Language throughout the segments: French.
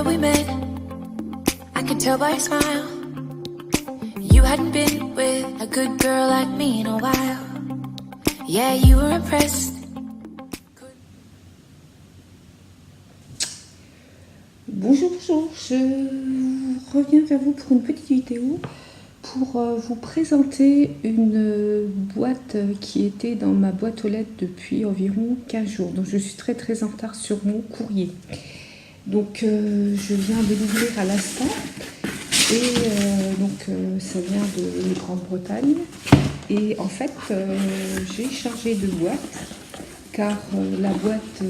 that we met, I could tell by your smile. You hadn't been with a good girl like me in a while. Yeah, you were impressed. Bonjour, je reviens vers vous pour une petite vidéo pour vous présenter une boîte qui était dans ma boîte aux lettres depuis environ 15 jours. Donc je suis très en retard sur mon courrier. Donc je viens de l'ouvrir à l'instant et ça vient de Grande-Bretagne. Et en fait j'ai changé de boîte car la boîte,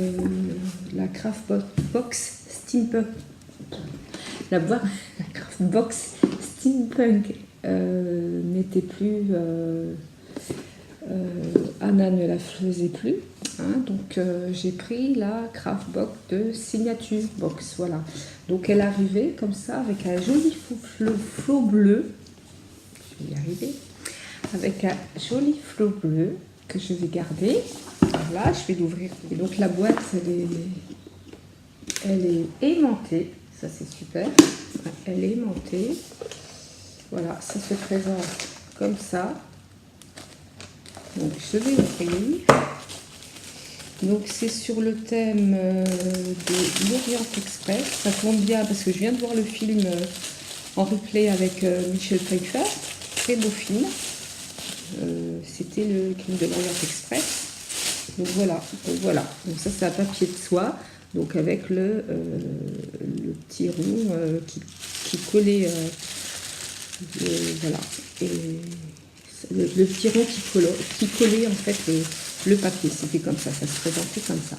la Craftbox Steampunk, la Craftbox Steampunk n'était plus, Anna ne la faisait plus, hein, donc j'ai pris la Craftbox de Signature Box, voilà. Donc elle arrivait comme ça avec un joli flot bleu, je vais y arriver, avec un joli flot bleu que je vais garder. Voilà, je vais l'ouvrir. Et donc la boîte, elle est aimantée, ça c'est super. Elle est aimantée. Voilà, ça se présente comme ça. Donc je vais ouvrir. Donc c'est sur le thème de l'Orient Express. Ça tombe bien parce que je viens de voir le film en replay avec Michel Pfeiffer. Très beau film. C'était le crime de l'Orient Express. Donc voilà. Donc ça c'est un papier de soie. Donc avec le petit rond qui collait, voilà, et le petit rond qui collait en fait le papier. C'était comme ça se présentait comme ça.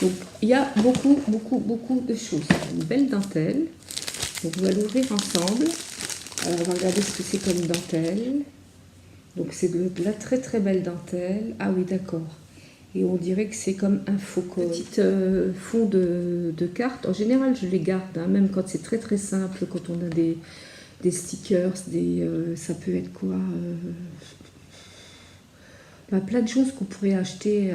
Donc il y a beaucoup de choses. Une belle dentelle. Donc on va l'ouvrir ensemble. Alors on va regarder ce que c'est comme dentelle. Donc c'est de la très belle dentelle. Ah oui, d'accord. Et on dirait que c'est comme un faucon. Petit fond de cartes. En général, je les garde, hein, même quand c'est très simple, quand on a des stickers, ça peut être quoi, plein de choses qu'on pourrait acheter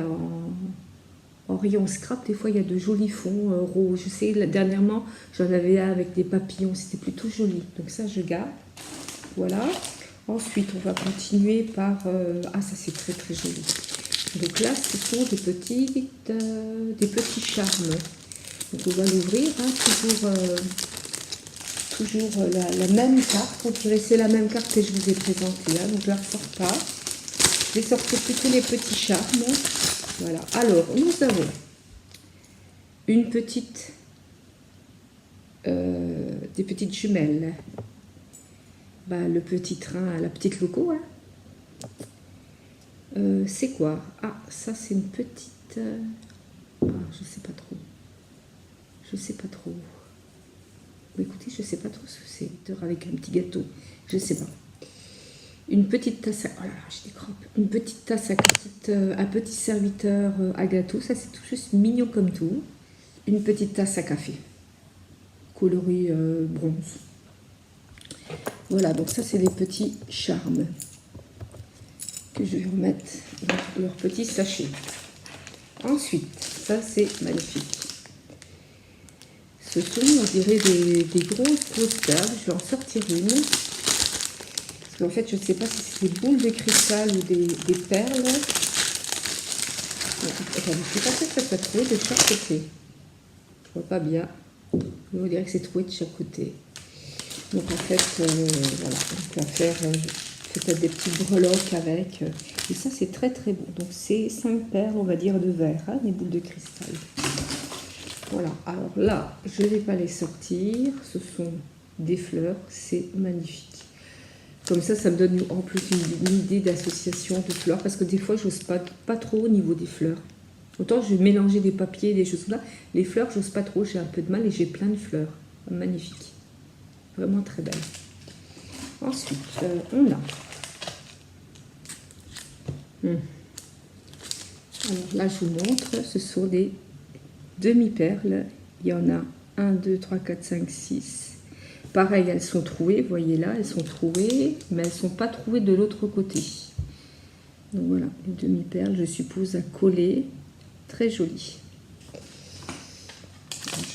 en rayon scrap. Des fois, il y a de jolis fonds roses. Je sais, dernièrement, j'en avais un avec des papillons. C'était plutôt joli. Donc ça, je garde. Voilà. Ensuite, on va continuer par... ah, ça, c'est très joli. Donc là, ce sont des petits charmes. Donc on va l'ouvrir, hein, toujours la même carte. On dirait que c'est la même carte que je vous ai présentée. Hein, donc je ne la ressors pas. Je vais sortir plutôt les petits charmes. Voilà. Alors, nous avons une petite... des petites jumelles. Le petit train, la petite loco, hein. C'est quoi? Ah, ça c'est une petite... Ah, je sais pas trop. Écoutez, je sais pas trop ce que c'est. Avec un petit gâteau. Je sais pas. Une petite tasse à... Oh là là, j'ai des crampes. Une petite tasse à un petit serviteur à gâteau. Ça c'est tout juste mignon comme tout. Une petite tasse à café. Coloris bronze. Voilà, donc ça c'est des petits charmes que je vais remettre dans leur petit sachet. Ensuite, ça c'est magnifique. Ce sont, on dirait, des grosses perles. Je vais en sortir une. Parce qu'en fait, je ne sais pas si c'est des boules de cristal ou des perles. Attendez, je ne sais pas si ça soit trouvé de chaque côté. Je vois pas bien. Mais on dirait que c'est trouvé de chaque côté. Donc en fait, voilà, on va faire... peut-être des petites breloques avec. Et ça, c'est très beau. Donc, c'est 5 perles, on va dire, de verre, hein, des boules de cristal. Voilà. Alors là, je ne vais pas les sortir. Ce sont des fleurs. C'est magnifique. Comme ça me donne en plus une idée d'association de fleurs. Parce que des fois, je n'ose pas trop au niveau des fleurs. Autant je vais mélanger des papiers, des choses comme ça. Les fleurs, j'ose pas trop. J'ai un peu de mal et j'ai plein de fleurs. Magnifique. Vraiment très belle. Ensuite, on a... Alors là, je vous montre, ce sont des demi-perles. Il y en a 1, 2, 3, 4, 5, 6. Pareil, elles sont trouées, vous voyez là, elles sont trouées, mais elles ne sont pas trouées de l'autre côté. Donc voilà, les demi-perles, je suppose, à coller. Très jolies.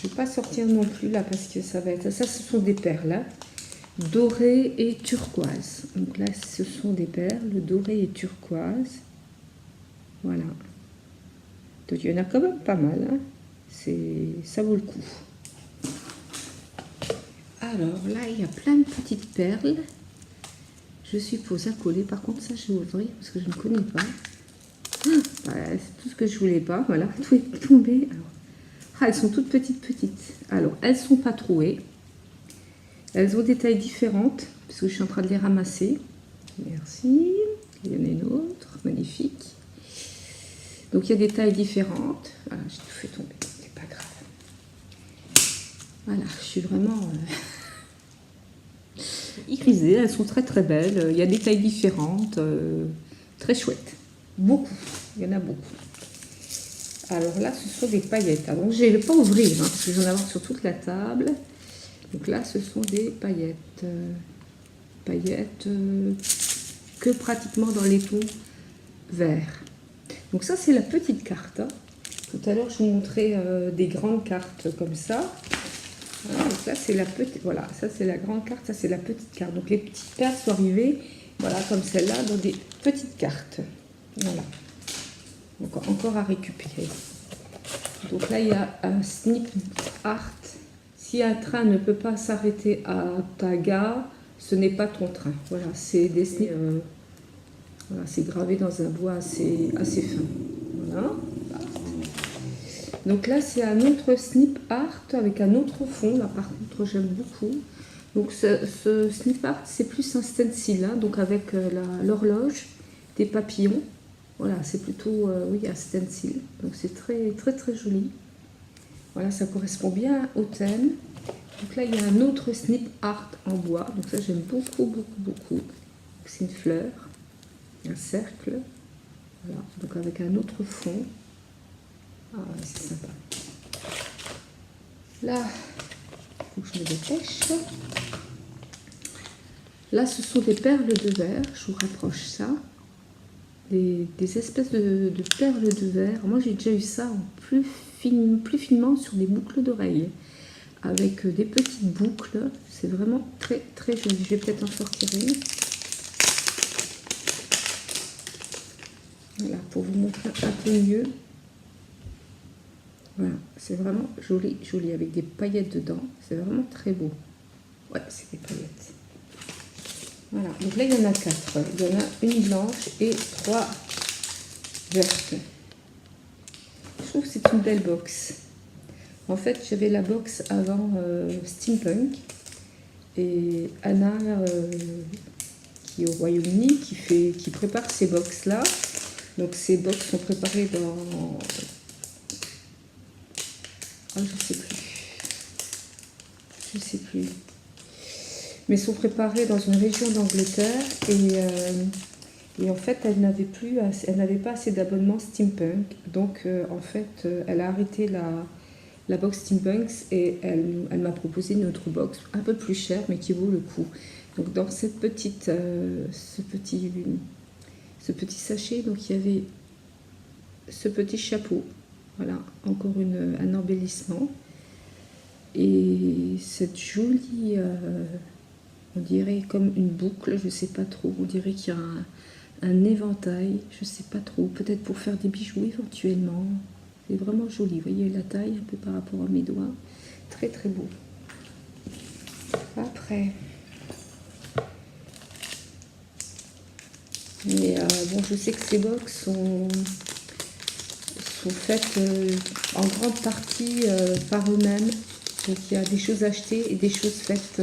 Je vais pas sortir non plus là parce que ça va être... Ça, ce sont des perles, hein, dorées et turquoise. Donc là, ce sont des perles dorées et turquoise. Voilà. Donc il y en a quand même pas mal, hein. Ça vaut le coup. Alors là, il y a plein de petites perles. Je suppose à coller. Par contre, ça, je vais ouvrir parce que je ne connais pas. Voilà, c'est tout ce que je voulais pas. Voilà, tout est tombé. Alors, elles sont toutes petites. Alors, elles sont pas trouées. Elles ont des tailles différentes parce que je suis en train de les ramasser. Merci. Il y en a une autre, magnifique. Donc, il y a des tailles différentes. Voilà, j'ai tout fait tomber. C'est pas grave. Voilà, je suis vraiment irisée. Elles sont très belles. Il y a des tailles différentes. Très chouettes. Beaucoup. Il y en a beaucoup. Alors là, ce sont des paillettes. Alors, je ne vais pas ouvrir, hein, parce que je vais en avoir sur toute la table. Donc là, ce sont des paillettes. Paillettes que pratiquement dans les tons verts. Donc ça, c'est la petite carte, hein. Tout à l'heure, je vous montrais des grandes cartes comme ça. Voilà, donc là, c'est la petite. Voilà, ça, c'est la grande carte. Ça, c'est la petite carte. Donc les petites perles sont arrivées, voilà, comme celle-là, dans des petites cartes. Voilà. Donc encore à récupérer. Donc là, il y a un snip art. Si un train ne peut pas s'arrêter à ta gare, ce n'est pas ton train. Voilà, c'est dessiné. Voilà, c'est gravé dans un bois assez fin. Voilà. Donc là, c'est un autre snip art avec un autre fond. Là, par contre, j'aime beaucoup. Donc ce snip art, c'est plus un stencil, hein, donc avec l'horloge, des papillons. Voilà, c'est plutôt, oui, un stencil. Donc c'est très joli. Voilà, ça correspond bien au thème. Donc là, il y a un autre snip art en bois. Donc ça, j'aime beaucoup. C'est une fleur, un cercle. Voilà, donc avec un autre fond. Ah, c'est sympa. Là, il faut que je me dépêche. Là, ce sont des perles de verre. Je vous rapproche ça. Des espèces de perles de verre. Moi, j'ai déjà eu ça en plus finement sur des boucles d'oreilles. Avec des petites boucles. C'est vraiment très joli. Je vais peut-être en sortir une. Voilà, pour vous montrer un peu mieux. Voilà, c'est vraiment joli, avec des paillettes dedans. C'est vraiment très beau. Ouais, c'est des paillettes. Voilà, donc là, il y en a 4. Il y en a une blanche et 3 vertes. Je trouve que c'est une belle box. En fait, j'avais la box avant Steampunk. Et Anna, qui est au Royaume-Uni, qui prépare ces box-là. Donc ces box sont préparées dans... Ah, je sais plus. Mais sont préparées dans une région d'Angleterre et en fait elle n'avait pas assez d'abonnements Steampunk, donc en fait elle a arrêté la box Steampunk et elle m'a proposé une autre box un peu plus chère mais qui vaut le coup. Donc dans ce petit sachet, donc il y avait ce petit chapeau. Voilà, encore un embellissement. Et cette jolie, on dirait comme une boucle, je sais pas trop. On dirait qu'il y a un éventail, je sais pas trop. Peut-être pour faire des bijoux éventuellement. C'est vraiment joli. Vous voyez la taille un peu par rapport à mes doigts. Très beau. Après. Mais bon, je sais que ces box sont faites en grande partie par eux-mêmes. Donc il y a des choses achetées et des choses faites,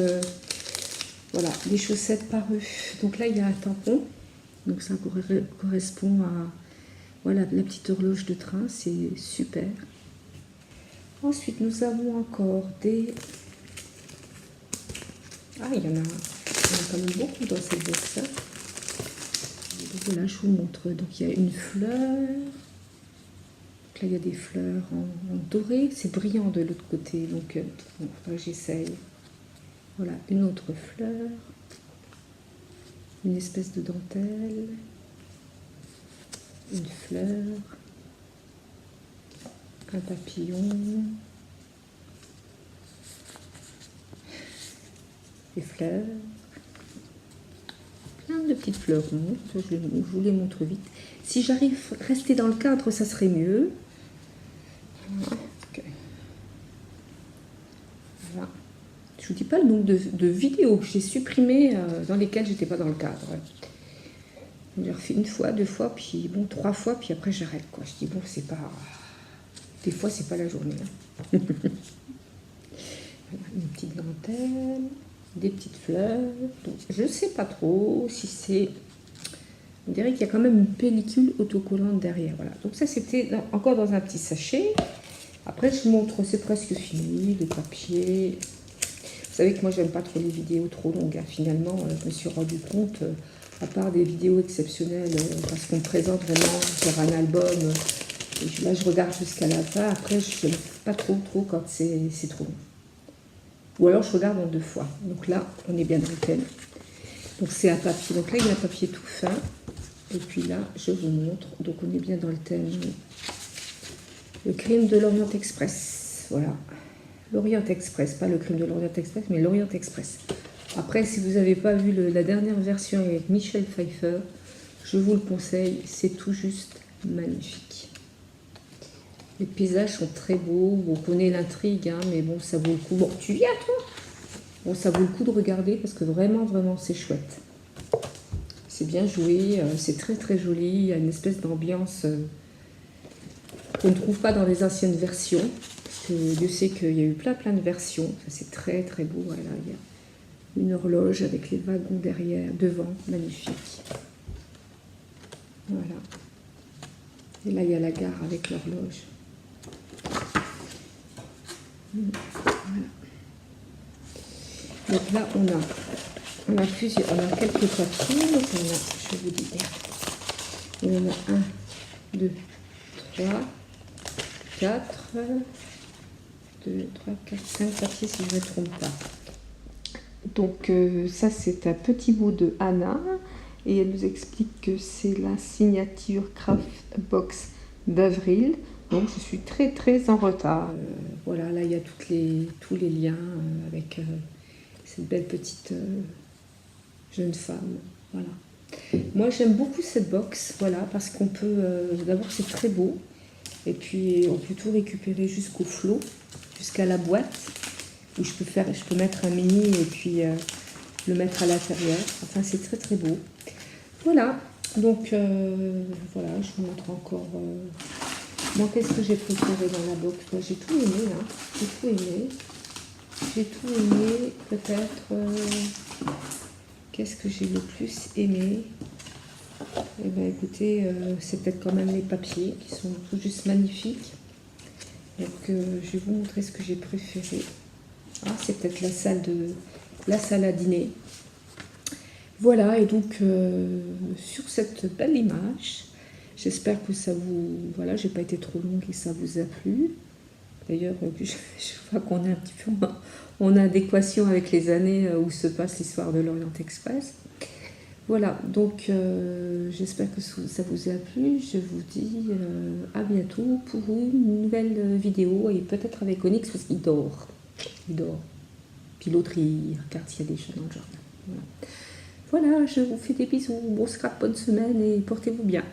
voilà, des chaussettes par eux. Donc là il y a un tampon, donc ça correspond à, voilà, la petite horloge de train, c'est super. Ensuite nous avons encore des... Ah, il y en a quand même beaucoup dans cette box. Voilà, je vous montre. Donc il y a une fleur. Là, il y a des fleurs en doré. C'est brillant de l'autre côté. Donc, bon, j'essaye. Voilà, une autre fleur. Une espèce de dentelle. Une fleur. Un papillon. des fleurs. Plein de petites fleurs rondes, je vous les montre vite. Si j'arrive à rester dans le cadre, ça serait mieux. Voilà. Voilà. Je vous dis pas le nombre de vidéos que j'ai supprimées dans lesquelles j'étais pas dans le cadre. J'ai refait une fois, 2 fois, puis bon, 3 fois, puis après j'arrête quoi. Je dis bon, c'est pas. Des fois, c'est pas la journée. Hein. Voilà, une petite dentelle, des petites fleurs. Donc, je sais pas trop si c'est. On dirait qu'il y a quand même une pellicule autocollante derrière. Voilà. Donc ça, c'était encore dans un petit sachet. Après, je vous montre, c'est presque fini, le papier. Vous savez que moi, j'aime pas trop les vidéos trop longues. Hein. Finalement, je me suis rendu compte, à part des vidéos exceptionnelles, parce qu'on me présente vraiment sur un album. Et là, je regarde jusqu'à la fin. Après, je n'aime pas trop quand c'est trop long. Ou alors, je regarde en 2 fois. Donc là, on est bien dans le thème. Donc, c'est un papier. Donc là, il y a un papier tout fin. Et puis là, je vous montre. Donc, on est bien dans le thème. Le crime de l'Orient Express. Voilà. L'Orient Express. Pas le crime de l'Orient Express, mais l'Orient Express. Après, si vous n'avez pas vu la dernière version avec Michel Pfeiffer, je vous le conseille. C'est tout juste magnifique. Les paysages sont très beaux. On connaît l'intrigue, hein, mais bon, ça vaut le coup. Bon, tu viens, toi? Bon, ça vaut le coup de regarder parce que vraiment, vraiment, c'est chouette. C'est bien joué. C'est très, très joli. Il y a une espèce d'ambiance qu'on ne trouve pas dans les anciennes versions. Parce que Dieu sait qu'il y a eu plein de versions. Ça, c'est très, très beau. Voilà, il y a une horloge avec les wagons derrière, devant. Magnifique. Voilà. Et là, il y a la gare avec l'horloge. Voilà. Donc là, on a quelques papiers. Donc on a, je vous dis, on a 1, 2, 3, 4, 2, 3, 4, 5 papiers si je ne me trompe pas. Donc ça, c'est un petit bout de Anna. Et elle nous explique que c'est la signature Craft Box d'Avril. Donc je suis très très en retard. Voilà, là il y a tous les liens avec cette belle petite jeune femme. Voilà. Moi j'aime beaucoup cette box, voilà, parce qu'on peut. D'abord c'est très beau. Et puis on peut tout récupérer jusqu'au flot, jusqu'à la boîte. Où je peux mettre un mini et puis le mettre à l'intérieur. Enfin c'est très très beau. Voilà. Donc voilà, je vous montre encore. Moi, qu'est-ce que j'ai préféré dans la box? Moi, j'ai tout aimé, hein. J'ai tout aimé. J'ai tout aimé. Peut-être... qu'est-ce que j'ai le plus aimé? Eh bien, écoutez, c'est peut-être quand même les papiers qui sont tout juste magnifiques. Donc, je vais vous montrer ce que j'ai préféré. Ah, c'est peut-être la salle à dîner. Voilà, et donc, sur cette belle image... J'espère que ça vous... Voilà, j'ai pas été trop longue et ça vous a plu. D'ailleurs, je vois qu'on est un petit peu en adéquation avec les années où se passe l'histoire de l'Orient Express. Voilà, donc j'espère que ça vous a plu. Je vous dis à bientôt pour une nouvelle vidéo et peut-être avec Onyx parce qu'il dort. Il dort. Puis l'autre, il regarde s'il y a des chats dans le jardin. Voilà. Voilà, je vous fais des bisous. Bon scrap, bonne semaine et portez-vous bien.